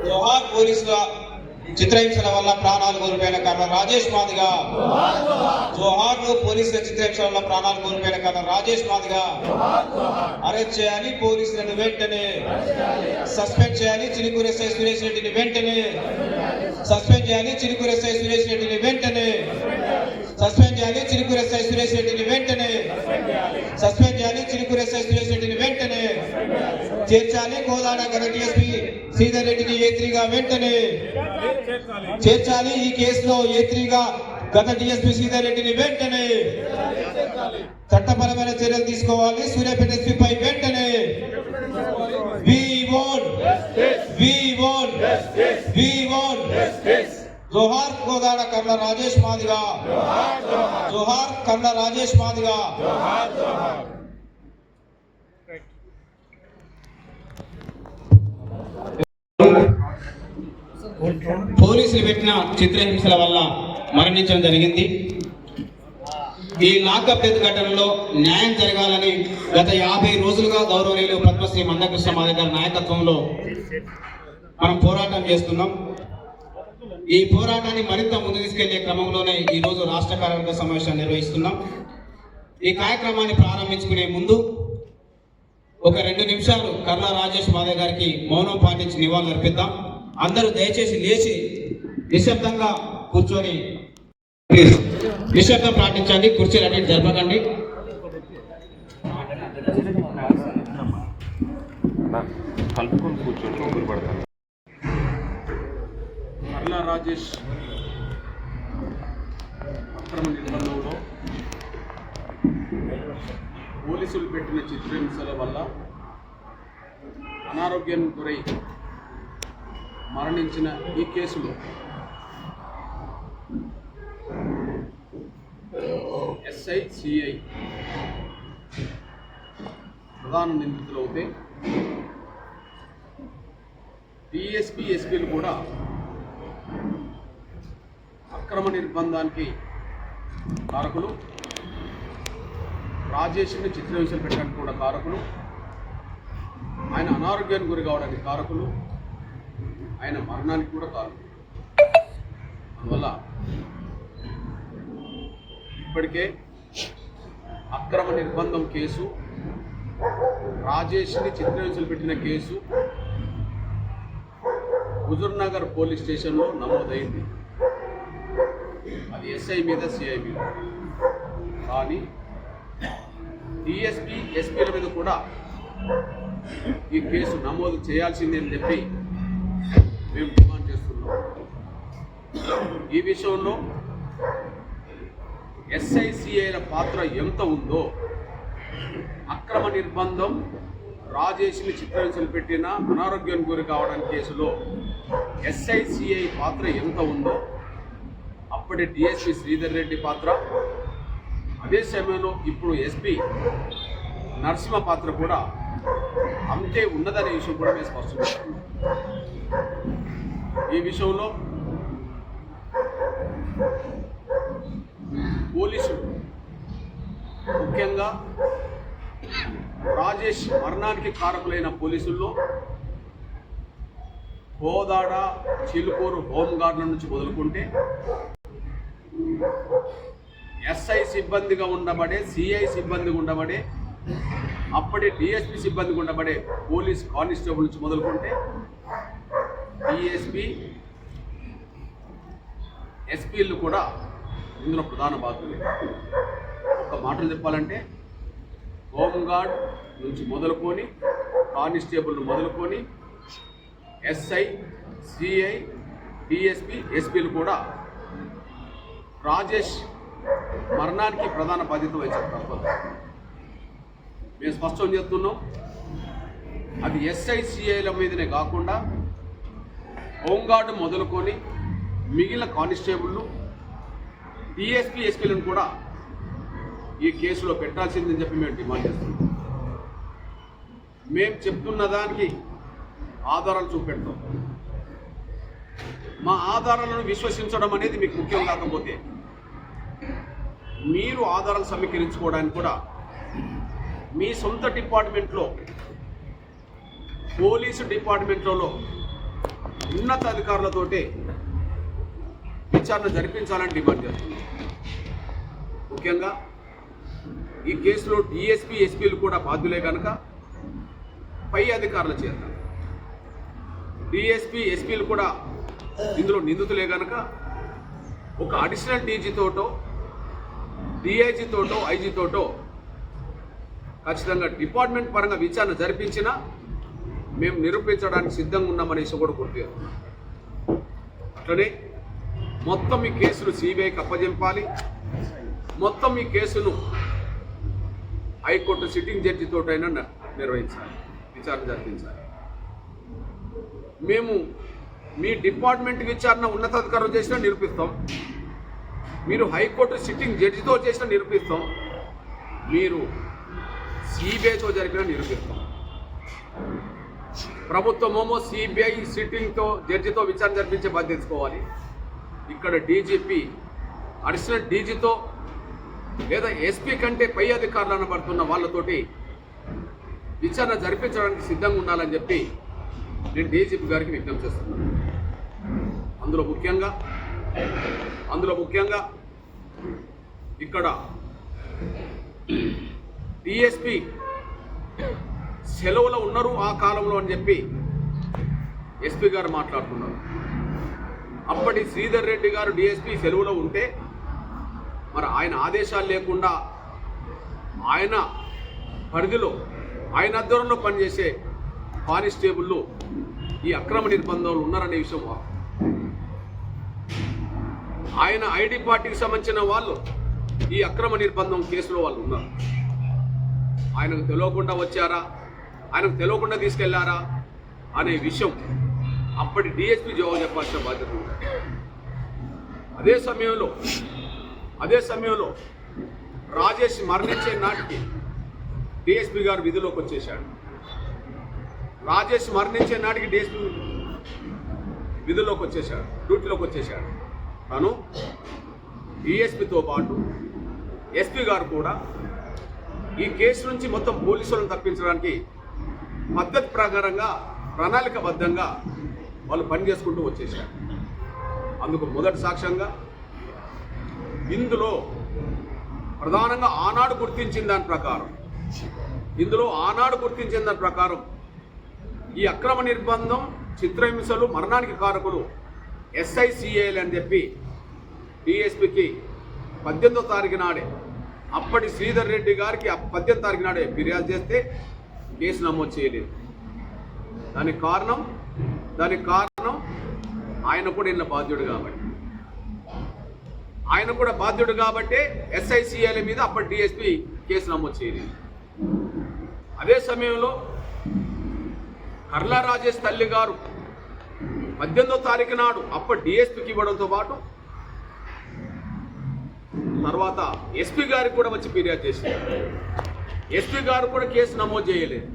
జోహార్ పోలీసుల చిత్రహింసల వల్ల ప్రాణాలు కోల్పోయిన కర్నల్ రాజేష్ మాదిగా. జోహార్లో పోలీసుల చిత్రహింసల వల్ల ప్రాణాలు కోల్పోయిన కర్నల్ రాజేష్ మాదిగా అరెస్ట్ చేయాలి. పోలీసులను వెంటనే సస్పెండ్ చేయాలి. చిలుకూరు ఎస్ఐ సురేష్ రెడ్డిని వెంటనే సస్పెండ్ చేయాలి. చిలుకూరు ఎస్ఐ సురేష్ రెడ్డిని వెంటనే సస్పెండ్ చేయాలి. చిలుకూరు ఎస్ఐ సురేష్ రెడ్డిని వెంటనే సస్పెండ్ చేయాలి. చిలుకూరు ఎస్ఐ సురేష్ రెడ్డిని వెంటనే చేర్చాలి. కోదాడ గత డిఎస్పీ శ్రీధర్ రెడ్డిని ఏత్రిగా వెంటనే చేర్చాలి. ఈ కేసులో ఏత్రిగా గత డిఎస్పీ శ్రీధర్ రెడ్డిని వెంటనే చట్టపరమైన చర్యలు తీసుకోవాలి. సూర్యాపేట ఎస్పీ పై వెంటనే జోహార్ కోదాడ కర్నల్ రాజేష్ మాదిగా. జోహార్ కర్నల్ రాజేష్ మాదిగా. పోలీసులు పెట్టిన చిత్రహింసల వల్ల మరణించడం జరిగింది. ఈ లాకప్ డెత్ ఘటనలో న్యాయం జరగాలని గత 50 రోజులుగా గౌరవనీయులు పద్మశ్రీ మందకృష్ణ మాదిగ గారి నాయకత్వంలో మనం పోరాటం చేస్తున్నాం. ఈ పోరాటాన్ని మరింత ముందుకు తీసుకెళ్లే క్రమంలోనే ఈ రోజు రాష్ట్ర కార్యవర్గ సమావేశాన్ని నిర్వహిస్తున్నాం. ఈ కార్యక్రమాన్ని ప్రారంభించుకునే ముందు ఒక 2 నిమిషాలు కర్నల్ రాజేష్ మాదిగ గారికి మౌనం పాటించి నివాళులు అర్పిద్దాం. అందరూ దయచేసి లేచి నిశ్శబ్దంగా కూర్చొని ప్లీజ్ నిశ్శబ్దం పాటించండి. కుర్చీలు అన్ని జరపకండి. కర్నల్ రాజేష్ అక్రమ నిర్బంధంలో పోలీసులు పెట్టిన చిత్రహింసల వల్ల అనారోగ్యానికి గురై మరణించిన ఈ కేసులో ఎస్ఐ సిఐ ప్రధాన నిందితులు అవుతే డిఎస్పీ ఎస్పీలు కూడా అక్రమ నిర్బంధానికి కారకులు, రాజేష్ని చిత్రహింసలు పెట్టడానికి కూడా కారకులు, ఆయన అనారోగ్యానికి గురి కావడానికి కారకులు, ఆయన మరణానికి కూడా కారకులు. అందువల్ల ఇప్పటికే అక్రమ నిర్బంధం కేసు, రాజేష్ని చిత్రహింసలు పెట్టిన కేసు హుజూర్నగర్ పోలీస్ స్టేషన్లో నమోదైంది. అది ఎస్ఐ మీద, సిఐ మీద. కానీ డిఎస్పీ ఎస్పీల మీద కూడా ఈ కేసు నమోదు చేయాల్సిందే అని చెప్పి మేము డిమాండ్ చేస్తున్నాం. ఈ విషయంలో ఎస్ఐ సిఐల పాత్ర ఎంత ఉందో, అక్రమ నిర్బంధం, రాజేష్ని చిత్రహింసలు పెట్టిన అనారోగ్యానికి గురి కావడానికి కేసులో ఎస్ఐ సిఐ పాత్ర ఎంత ఉందో, అప్పటి డిఎస్పీ శ్రీధర్ రెడ్డి పాత్ర, అదే సమయంలో ఇప్పుడు ఎస్పీ నరసింహ పాత్ర కూడా అంతే ఉన్నదనే విషయం కూడా మేము స్పష్టం చేస్తున్నాం. ఈ విషయంలో పోలీసులు ముఖ్యంగా రాజేష్ మరణానికి కారకులైన పోలీసుల్లో కోదాడ, చిలుకూరు హోంగార్డుల నుంచి మొదలుకుంటే ఎస్ఐ సిబ్బందిగా ఉండబడే, సిఐ సిబ్బందిగా ఉండబడే, అప్పటి డిఎస్పీ సిబ్బందిగా ఉండబడే పోలీస్ కానిస్టేబుల్ నుంచి మొదలుకుంటే డిఎస్పీ ఎస్పీలు కూడా ఇందులో ప్రధాన బాధ్యులు. ఒక మాటలు చెప్పాలంటే హోంగార్డ్ నుంచి మొదలుకొని, కానిస్టేబుల్ మొదలుకొని ఎస్ఐ, సిఐ, డిఎస్పీ, ఎస్పీలు కూడా రాజేష్ మరణానికి ప్రధాన బాధ్యత వహించారు. తప్పదు. మేము స్పష్టం చేస్తున్నాం, అది ఎస్ఐ సిఐల మీదనే కాకుండా హోంగార్డు మొదలుకొని మిగిలిన కానిస్టేబుళ్ళు, డిఎస్పీ, ఎస్పీలను కూడా ఈ కేసులో పెట్టాల్సిందని చెప్పి మేము డిమాండ్ చేస్తున్నాం. మేము చెప్తున్న దానికి ఆధారాలు చూపెడతాం. మా ఆధారాలను విశ్వసించడం అనేది మీకు ముఖ్యం కాకపోతే మీరు ఆధారాలు సమీకరించుకోవడానికి కూడా మీ సొంత డిపార్ట్మెంట్లో, పోలీసు డిపార్ట్మెంట్లలో ఉన్నత అధికారులతోటే విచారణ జరిపించాలని డిమాండ్ చేస్తుంది. ముఖ్యంగా ఈ కేసులో డిఎస్పీ, ఎస్పీలు కూడా బాధ్యులే కనుక పై అధికారుల చేత, డిఎస్పీ, ఎస్పీలు కూడా ఇందులో నిందితులే కనుక ఒక అడిషనల్ డీజీతోటో, డిఐజీతోటో, ఐజీతోటో ఖచ్చితంగా డిపార్ట్మెంట్ పరంగా విచారణ జరిపించినా మేము నిరూపించడానికి సిద్ధంగా ఉన్నామనేసి కూడా గుర్తు చేస్తున్నాం. అట్లనే మొత్తం ఈ కేసును సిబిఐకి అప్పజెంపాలి. మొత్తం ఈ కేసును హైకోర్టు సిట్టింగ్ జడ్జితోటైనా నిర్వహించాలి, విచారణ జరిపించాలి. మేము మీ డిపార్ట్మెంట్ విచారణ ఉన్నతాధికారులు చేసినా నిరూపిస్తాం, మీరు హైకోర్టు సిట్టింగ్ జడ్జితో చేసినా నిరూపిస్తాం, మీరు సిబిఐతో జరిపినా నిరూపిస్తాం. ప్రభుత్వమేమో సిబిఐ సిట్టింగ్తో జడ్జితో విచారణ జరిపించే బాధ్యత తీసుకోవాలి. ఇక్కడ డీజీపీ అడిషనల్ డీజీతో లేదా ఎస్పీ కంటే పై అధికారులు అనబడుతున్న వాళ్ళతోటి విచారణ జరిపించడానికి సిద్ధంగా ఉండాలని చెప్పి నేను డీజీపీ గారికి విజ్ఞప్తి చేస్తున్నాను. అందులో ముఖ్యంగా ఇక్కడ డిఎస్పీ సెలవులో ఉన్నారు ఆ కాలంలో అని చెప్పి ఎస్పీ గారు మాట్లాడుతున్నారు. అప్పటి శ్రీధర్ రెడ్డి గారు డిఎస్పీ సెలవులో ఉంటే మరి ఆయన ఆదేశాలు లేకుండా ఆయన పరిధిలో, ఆయన ఆధ్వర్యంలో పనిచేసే కానిస్టేబుళ్ళు ఈ అక్రమ నిర్బంధంలో ఉన్నారనే విషయం ఆయన ఐడి పార్టీకి సంబంధించిన వాళ్ళు ఈ అక్రమ నిర్బంధం కేసులో వాళ్ళు ఉన్నారు. ఆయనకు తెలియకుండా వచ్చారా, ఆయనకు తెలియకుండా తీసుకెళ్లారా అనే విషయం అప్పటి డిఎస్పీ జవాబు చెప్పాల్సిన బాధ్యత ఉంది. అదే సమయంలో రాజేష్ మరణించే నాటికి డిఎస్పీ గారు విధిలోకి వచ్చేశాడు. రాజేష్ మరణించే నాటికి డిఎస్పీ విధుల్లోకి వచ్చేశాడు, డ్యూటీలోకి వచ్చేశాడు. తను డిఎస్పీతో పాటు ఎస్పీ గారు కూడా ఈ కేసు నుంచి మొత్తం పోలీసులను తప్పించడానికి పద్ధతి ప్రకారంగా, ప్రణాళికబద్ధంగా వాళ్ళు పనిచేసుకుంటూ వచ్చేశారు. అందుకు మొదటి సాక్ష్యంగా ఇందులో ప్రధానంగా ఆనాడు గుర్తించిన దాని ప్రకారం ఈ అక్రమ నిర్బంధం, చిత్రహింసలు, మరణానికి కారకులు SICIలు అని చెప్పి డిఎస్పీకి 18వ తారీఖు నాడే, అప్పటి శ్రీధర్ రెడ్డి గారికి 18వ తారీఖు నాడే ఫిర్యాదు చేస్తే కేసు నమోదు చేయలేదు. దానికి కారణం ఆయన కూడా ఇందులో బాధ్యుడు కాబట్టి SICIల మీద అప్పటి డిఎస్పీ కేసు నమోదు చేయలేదు. అదే సమయంలో కర్లా రాజేష్ తల్లి గారు 18వ తారీఖు నాడు అప్పటి డిఎస్పీకి ఇవ్వడంతో పాటు తర్వాత ఎస్పీ గారికి కూడా వచ్చి ఫిర్యాదు చేశారు. ఎస్పీ గారు కూడా కేసు నమోదు చేయలేదు.